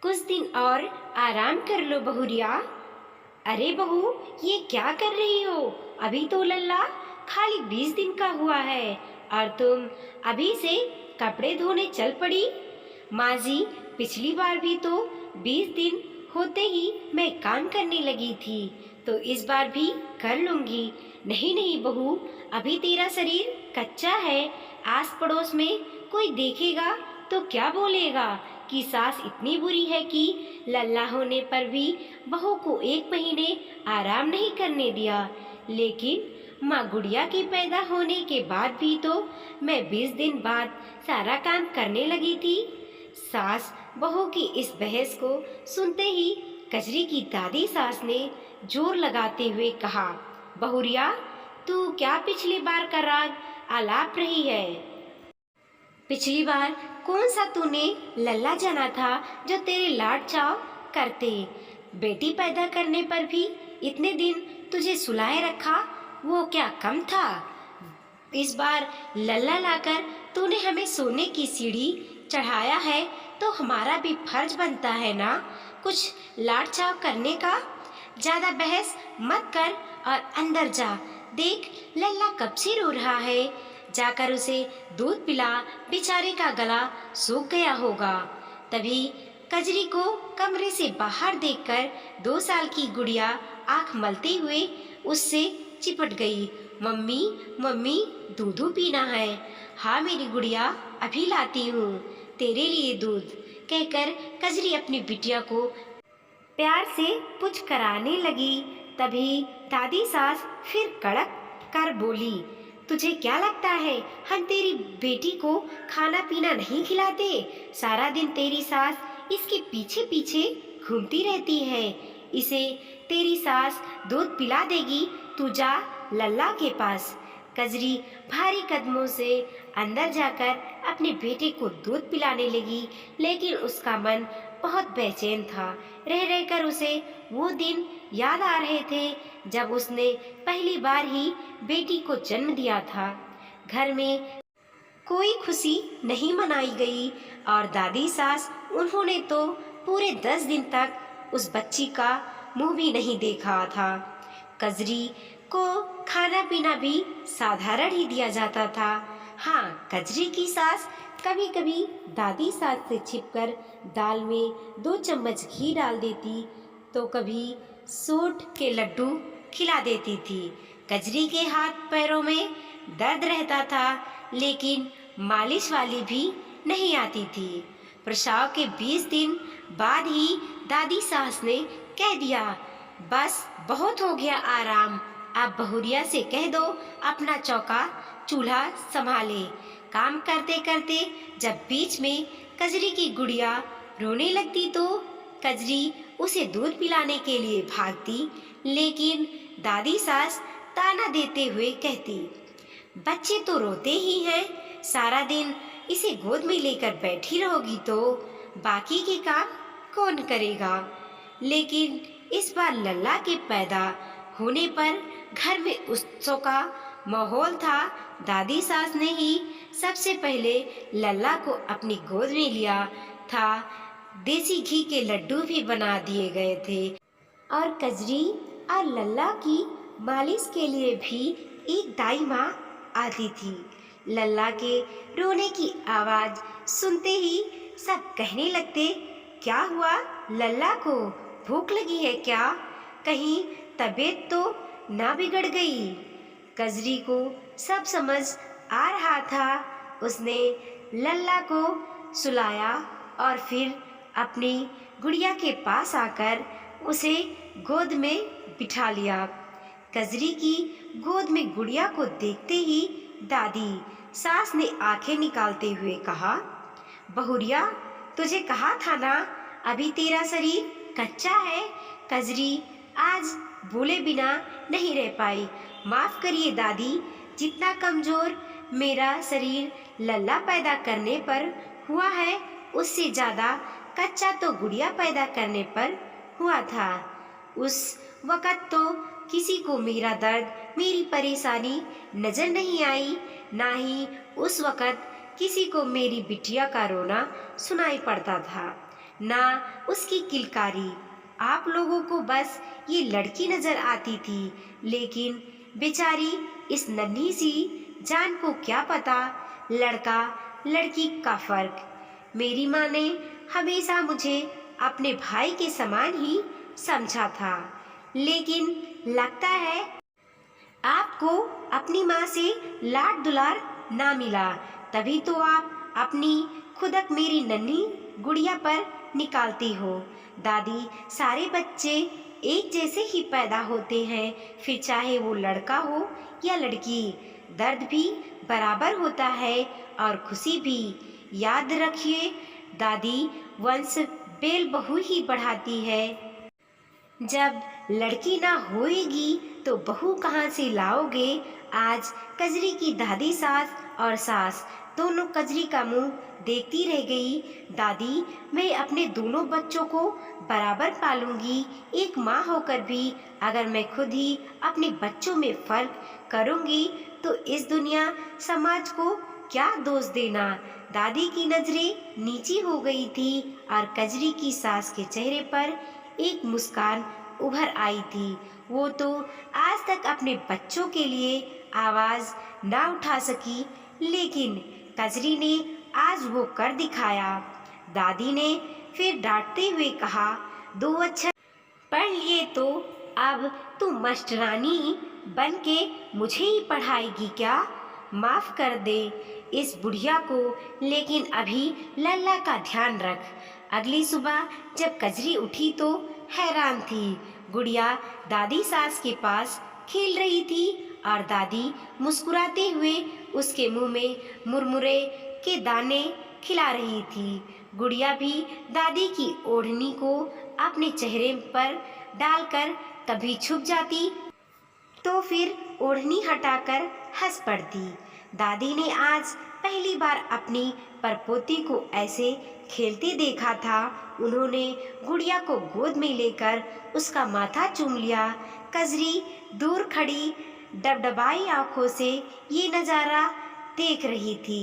कुछ दिन और आराम कर लो बहुरिया। अरे बहू, ये क्या कर रही हो? अभी तो लल्ला खाली 20 दिन का हुआ है और तुम अभी से कपड़े धोने चल पड़ी। माँ जी, पिछली बार भी तो 20 दिन होते ही मैं काम करने लगी थी, तो इस बार भी कर लूंगी। नहीं नहीं बहू, अभी तेरा शरीर कच्चा है। आस पड़ोस में कोई देखेगा तो क्या बोलेगा कि सास इतनी बुरी है कि लल्ला होने पर भी बहू को 1 महीने आराम नहीं करने दिया। लेकिन माँ गुड़िया के पैदा होने के बाद भी तो मैं 20 दिन बाद सारा काम करने लगी थी। सास बहू की इस बहस को सुनते ही कजरी की दादी सास ने जोर लगाते हुए कहा, बहुरिया, तू क्या पिछली बार का राग आलाप रही है? पिछली बार कौन सा तूने लल्ला जाना था जो तेरे लाड चाव करते? बेटी पैदा करने पर भी इतने दिन तुझे सुलाए रखा, वो क्या कम था? इस बार लल्ला लाकर तूने हमें सोने की सीढ़ी चढ़ाया है, तो हमारा भी फर्ज बनता है ना कुछ लाड चाव करने का। ज्यादा बहस मत कर और अंदर जा। देख, लल्ला कब से रो रहा है। जाकर उसे दूध पिला, बेचारे का गला सूख गया होगा। तभी कजरी को कमरे से बाहर देखकर 2 साल की गुड़िया आंख मलते हुए उससे चिपट गई। मम्मी मम्मी, दूध पीना है। हाँ मेरी गुड़िया, अभी लाती हूँ तेरे लिए दूध, कहकर कजरी अपनी बिटिया को प्यार से पुछ कराने लगी। तभी दादी सास फिर कड़क कर बोली, तुझे क्या लगता है हम तेरी बेटी को खाना पीना नहीं खिलाते? सारा दिन तेरी सास इसके पीछे पीछे घूमती रहती है। इसे तेरी सास दूध पिला देगी, तू जा लल्ला के पास। कजरी भारी कदमों से अंदर जाकर अपने बेटे को दूध पिलाने लगी, लेकिन उसका मन बहुत बेचैन था। रह रहकर उसे वो दिन याद आ रहे थे जब उसने पहली बार ही बेटी को जन्म दिया था। घर में कोई खुशी नहीं मनाई गई और दादी सास, उन्होंने तो पूरे 10 दिन तक उस बच्ची का मुंह भी नहीं देखा था। कजरी को खाना पीना भी साधारण ही दिया जाता था। हाँ, कजरी की सास कभी कभी दादी सास से छिपकर दाल में 2 चम्मच घी डाल देती, तो कभी सोंठ के लड्डू खिला देती थी। कजरी के हाथ पैरों में दर्द रहता था, लेकिन मालिश वाली भी नहीं आती थी। प्रसव के 20 दिन बाद ही दादी सास ने कह दिया, बस बहुत हो गया आराम, अब बहुरिया से कह दो अपना चौका चूल्हा संभाले। काम करते करते जब बीच में कजरी की गुड़िया रोने लगती तो कजरी उसे दूध पिलाने के लिए भागती, लेकिन दादी सास ताना देते हुए कहती, बच्चे तो रोते ही हैं, सारा दिन इसे गोद में लेकर बैठी रहोगी तो बाकी के काम कौन करेगा? लेकिन इस बार लल्ला के पैदा होने पर घर में उत्सव का माहौल था। दादी सास ने ही सबसे पहले लल्ला को अपनी गोद में लिया था। देसी घी के लड्डू भी बना दिए गए थे और कजरी और लल्ला की मालिश के लिए भी एक दाई माँ आती थी। लल्ला के रोने की आवाज सुनते ही सब कहने लगते, क्या हुआ लल्ला को, भूख लगी है क्या? कहीं तबीयत तो ना बिगड़ गई? कजरी को सब समझ आ रहा था। उसने लल्ला को सुलाया और फिर अपनी गुड़िया के पास आकर उसे गोद में बिठा लिया। कजरी की गोद में गुड़िया को देखते ही दादी सास ने आंखें निकालते हुए कहा, बहुरिया, तुझे कहा था ना अभी तेरा शरीर कच्चा है। कजरी आज बोले बिना नहीं रह पाई। माफ करिए दादी, जितना कमजोर मेरा शरीर लल्ला पैदा करने पर हुआ है, उससे ज्यादा कच्चा तो गुड़िया पैदा करने पर हुआ था। उस वक़्त तो किसी को मेरा दर्द, मेरी परेशानी नजर नहीं आई, ना ही उस वक़्त किसी को मेरी बिटिया का रोना सुनाई पड़ता था। ना उसकी किलकारी। आप लोगों को बस ये लड़की नजर आती थी, लेकिन बेचारी इस नन्ही सी जान को क्या पता लड़का लड़की का फर्क। मेरी माँ ने हमेशा मुझे अपने भाई के समान ही समझा था, लेकिन लगता है आपको अपनी माँ से लाड दुलार ना मिला, तभी तो आप अपनी खुदक मेरी नन्ही गुड़िया पर निकालती हो। दादी, सारे बच्चे एक जैसे ही पैदा होते हैं, फिर चाहे वो लड़का हो या लड़की। दर्द भी बराबर होता है और खुशी भी। याद रखिए दादी, वंश बेल बहू ही बढ़ाती है। जब लड़की ना होएगी तो बहू कहाँ से लाओगे। आज कजरी की दादी सास और सास दोनों कजरी का मुंह देखती रह गई। दादी, मैं अपने दोनों बच्चों को बराबर पालूंगी। एक माँ होकर भी अगर मैं खुद ही अपने बच्चों में फर्क करूंगी तो इस दुनिया समाज को क्या दोष देना। दादी की नजरें नीची हो गई थी और कजरी की सास के चेहरे पर एक मुस्कान उभर आई थी। वो तो आज तक अपने बच्चों के लिए आवाज ना उठा सकी, लेकिन कजरी ने आज वो कर दिखाया। दादी ने फिर डांटते हुए कहा, 2 अक्षर पढ़ लिए तो अब तू मास्टरानी बन के मुझे ही पढ़ाएगी क्या। माफ कर दे इस बुढ़िया को, लेकिन अभी लल्ला का ध्यान रख। अगली सुबह जब कजरी उठी तो हैरान थी। गुड़िया दादी सास के पास खेल रही थी और दादी मुस्कुराते हुए उसके मुंह में मुरमुरे के दाने खिला रही थी। गुड़िया भी दादी की ओढ़नी को अपने चेहरे पर डालकर कभी छुप जाती तो फिर ओढ़नी हटाकर हंस पड़ती। दादी ने आज पहली बार अपनी परपोती को ऐसे खेलते देखा था। उन्होंने गुड़िया को गोद में लेकर उसका माथा चूम लिया। कजरी दूर खड़ी डबडबाई आंखों से ये नज़ारा देख रही थी।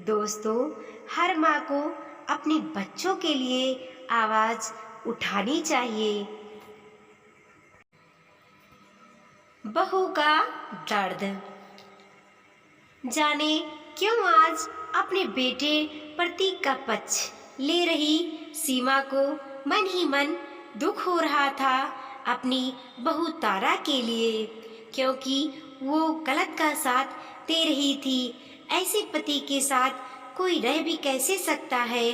दोस्तों, हर माँ को अपने बच्चों के लिए आवाज़ उठानी चाहिए। बहू का दर्द। जाने क्यों आज अपने बेटे प्रतीक का पक्ष ले रही सीमा को मन ही मन दुख हो रहा था अपनी बहू तारा के लिए, क्योंकि वो गलत का साथ दे रही थी। ऐसे पति के साथ कोई रह भी कैसे सकता है।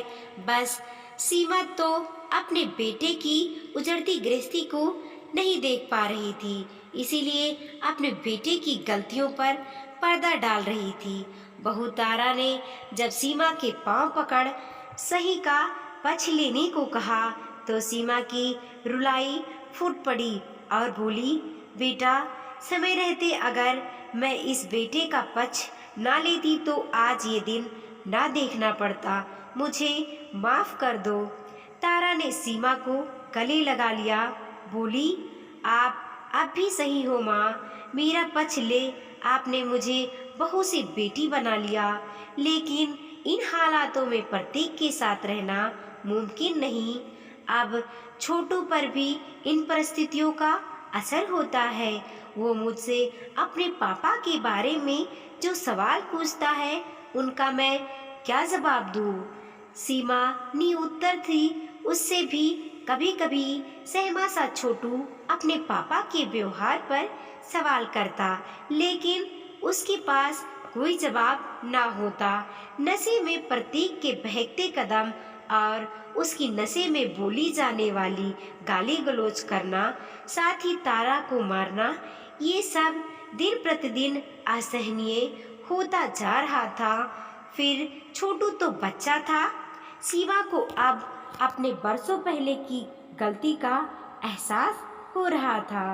बस सीमा तो अपने बेटे की उजड़ती गृहस्थी को नहीं देख पा रही थी, इसीलिए अपने बेटे की गलतियों पर पर्दा डाल रही थी। बहू तारा ने जब सीमा के पांव पकड़ सही का पक्ष लेने को कहा तो सीमा की रुलाई फूट पड़ी और बोली, बेटा, समय रहते अगर मैं इस बेटे का पक्ष ना लेती तो आज ये दिन ना देखना पड़ता। मुझे माफ कर दो। तारा ने सीमा को गले लगा लिया, बोली, आप भी सही हो माँ, मेरा पक्ष ले। आपने मुझे बहू से बेटी बना लिया, लेकिन इन हालातों में प्रतीक के साथ रहना मुमकिन नहीं। अब छोटू पर भी इन परिस्थितियों का असर होता है। वो मुझसे अपने पापा के बारे में जो सवाल पूछता है उनका मैं क्या जवाब दूँ। सीमा निरुत्तर थी। उससे भी कभी कभी सहमा सा छोटू अपने पापा के व्यवहार पर सवाल करता, लेकिन उसके पास कोई जवाब ना होता। नशे में प्रतीक के बहकते कदम और उसकी नशे में बोली जाने वाली गाली गलौज करना, साथ ही तारा को मारना, ये सब दिन प्रतिदिन असहनीय होता जा रहा था। फिर छोटू तो बच्चा था। सीमा को अब अपने बरसों पहले की गलती का एहसास हो रहा था।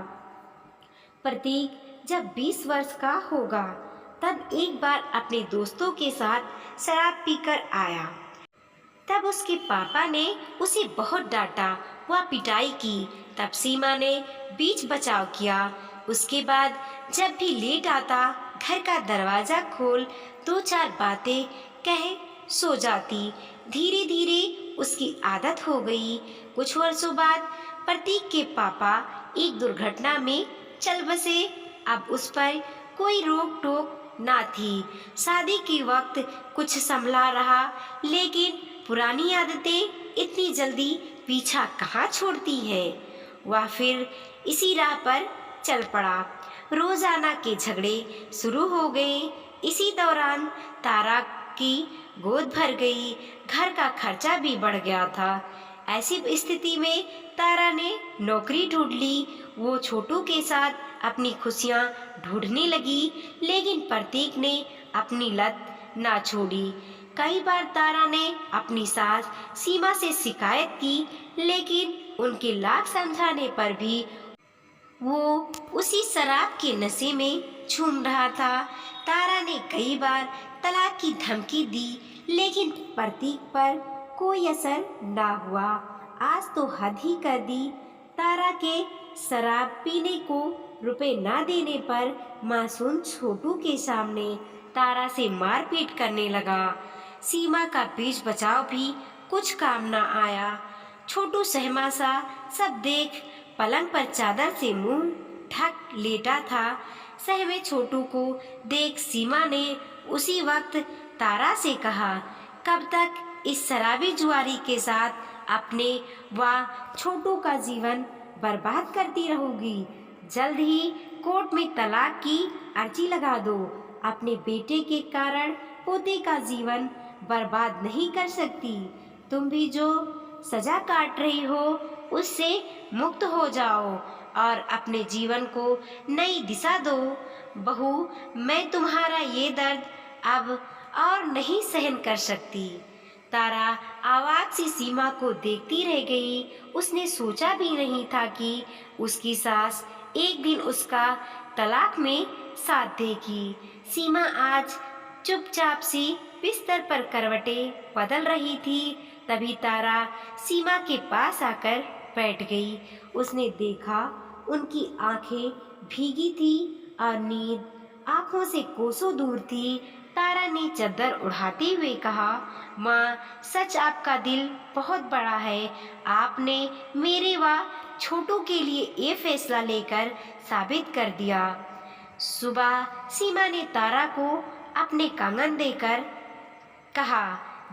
प्रतीक जब 20 वर्ष का होगा तब एक बार अपने दोस्तों के साथ शराब पीकर आया। तब उसके पापा ने उसे बहुत डांटा व पिटाई की। तब सीमा ने बीच बचाव किया। उसके बाद जब भी लेट आता घर का दरवाज़ा खोल 2-4 बातें कह सो जाती। धीरे धीरे उसकी आदत हो गई। कुछ वर्षों बाद प्रतीक के पापा एक दुर्घटना में चल बसे। अब उस पर कोई रोक टोक ना थी। शादी के वक्त कुछ संभला रहा, लेकिन पुरानी आदतें इतनी जल्दी पीछा कहाँ छोड़ती हैं। वह फिर इसी राह पर चल पड़ा। रोजाना के झगड़े शुरू हो गए। इसी दौरान तारा की गोद भर गई। घर का खर्चा भी बढ़ गया था। ऐसी स्थिति में तारा ने नौकरी ढूंढ ली। वो छोटू के साथ अपनी खुशियाँ ढूंढने लगी, लेकिन प्रतीक ने अपनी लत ना छोड़ी। कई बार तारा ने अपनी सास सीमा से शिकायत की, लेकिन उनके लाख समझाने पर भी वो उसी शराब के नशे में झूम रहा था। तारा ने कई बार तलाक की धमकी दी, लेकिन प्रतीक पर कोई असर ना हुआ। आज तो हद ही कर दी। तारा के शराब पीने को रुपए ना देने पर मासूम छोटू के सामने तारा से मारपीट करने लगा। सीमा का बीच बचाव भी कुछ काम ना आया। छोटू सहमा सा सब देख पलंग पर चादर से मुंह ढक लेटा था। सहमे छोटू को देख सीमा ने उसी वक्त तारा से कहा, कब तक इस शराबी जुआरी के साथ अपने व छोटू का जीवन बर्बाद करती रहोगी। जल्द ही कोर्ट में तलाक की अर्जी लगा दो। अपने बेटे के कारण पोते का जीवन बर्बाद नहीं कर सकती। तुम भी जो सजा काट रही हो उससे मुक्त हो जाओ और अपने जीवन को नई दिशा दो। बहू, मैं तुम्हारा ये दर्द अब और नहीं सहन कर सकती। तारा आवाज से सीमा को देखती रह गई। उसने सोचा भी नहीं था कि उसकी सास एक दिन उसका तलाक में साथ देगी। सीमा आज चुपचाप से बिस्तर पर करवटें बदल रही थी। तभी तारा सीमा के पास आकर बैठ गई। उसने देखा उनकी आंखें भीगी थी और नींद आंखों से कोसों दूर थी। तारा ने चादर उड़ाते हुए कहा, माँ, सच आपका दिल बहुत बड़ा है। आपने मेरे व छोटू के लिए ये फैसला लेकर साबित कर दिया। सुबह सीमा ने तारा को अपने कंगन देकर कहा,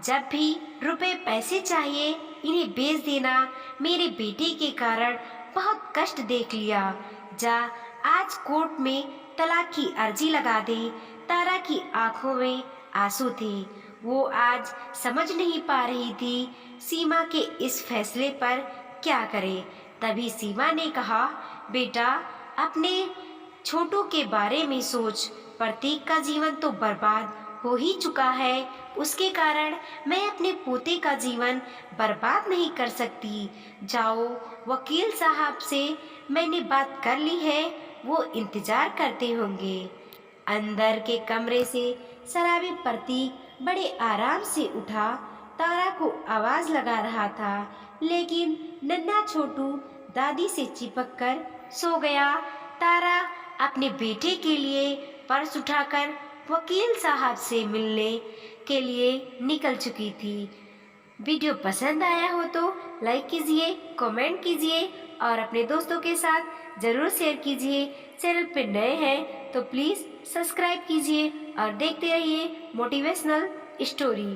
जब भी रुपए पैसे चाहिए इन्हें बेच देना। मेरे बेटे के कारण बहुत कष्ट देख लिया। जा आज कोर्ट में तलाक की अर्जी लगा दे। तारा की आंखों में आंसू थे। वो आज समझ नहीं पा रही थी सीमा के इस फैसले पर क्या करे। तभी सीमा ने कहा, बेटा, अपने छोटू के बारे में सोच। प्रतीक का जीवन तो बर्बाद हो ही चुका है। उसके कारण मैं अपने पोते का जीवन बर्बाद नहीं कर सकती। जाओ, वकील साहब से मैंने बात कर ली है, वो इंतजार करते होंगे। अंदर के कमरे से शराबी प्रतीक बड़े आराम से उठा। तारा को आवाज लगा रहा था, लेकिन नन्हा छोटू दादी से चिपक कर सो गया। तारा अपने बेटे के लिए पर्स उठाकर वकील साहब से मिलने के लिए निकल चुकी थी। वीडियो पसंद आया हो तो लाइक कीजिए, कमेंट कीजिए और अपने दोस्तों के साथ ज़रूर शेयर कीजिए। चैनल पे नए हैं तो प्लीज़ सब्सक्राइब कीजिए और देखते रहिए मोटिवेशनल स्टोरी।